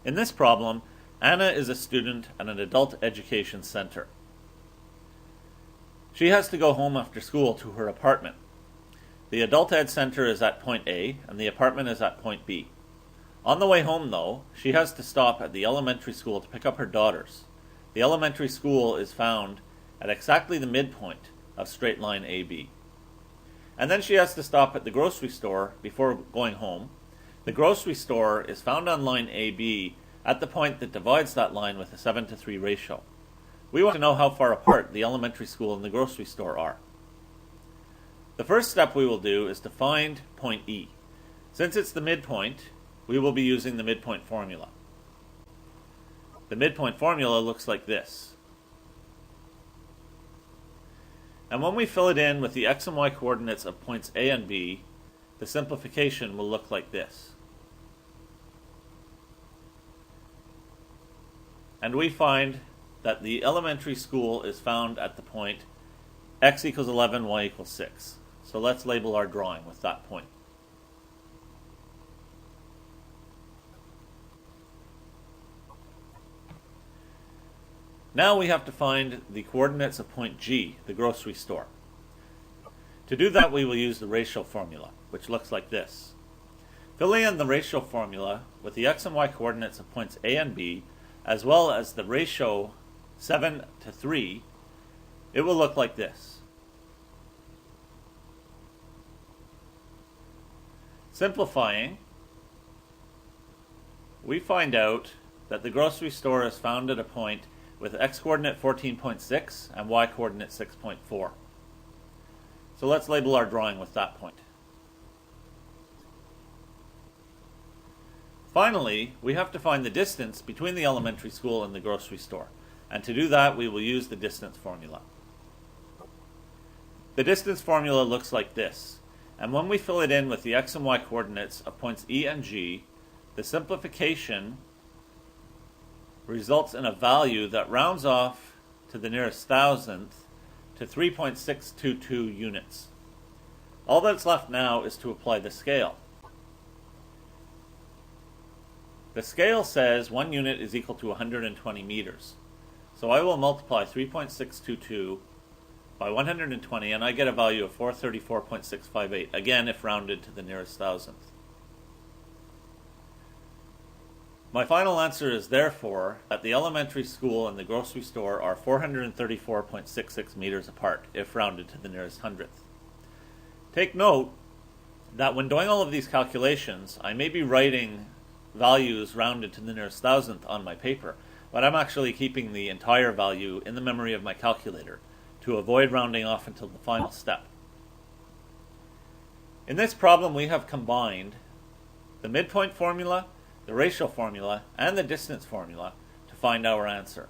In this problem, Anna is a student at an adult education center. She has to go home after school to her apartment. The adult ed center is at point A and the apartment is at point B. On the way home, though, she has to stop at the elementary school to pick up her daughters. The elementary school is found at exactly the midpoint of straight line AB. And then she has to stop at the grocery store before going home. The grocery store is found on line AB at the point that divides that line with a 7:3 ratio. We want to know how far apart the elementary school and the grocery store are. The first step we will do is to find point E. Since it's the midpoint, we will be using the midpoint formula. The midpoint formula looks like this. And when we fill it in with the x and y coordinates of points A and B, the simplification will look like this. And we find that the elementary school is found at the point x equals 11, y equals 6. So let's label our drawing with that point. Now we have to find the coordinates of point G, the grocery store. To do that, we will use the ratio formula, which looks like this. Filling in the ratio formula with the x and y coordinates of points A and B, as well as the ratio 7:3, it will look like this. Simplifying, we find out that the grocery store is found at a point with x coordinate 14.6 and y coordinate 6.4. So let's label our drawing with that point. Finally, we have to find the distance between the elementary school and the grocery store. And to do that, we will use the distance formula. The distance formula looks like this. And when we fill it in with the x and y coordinates of points E and G, the simplification results in a value that rounds off to the nearest thousandth to 3.622 units. All that's left now is to apply the scale. The scale says 1 unit is equal to 120 meters. So I will multiply 3.622 by 120 and I get a value of 434.658, again if rounded to the nearest thousandth. My final answer is therefore that the elementary school and the grocery store are 434.66 meters apart, if rounded to the nearest hundredth. Take note that when doing all of these calculations, I may be writing values rounded to the nearest thousandth on my paper, but I'm actually keeping the entire value in the memory of my calculator to avoid rounding off until the final step. In this problem, we have combined the midpoint formula, the ratio formula, and the distance formula to find our answer.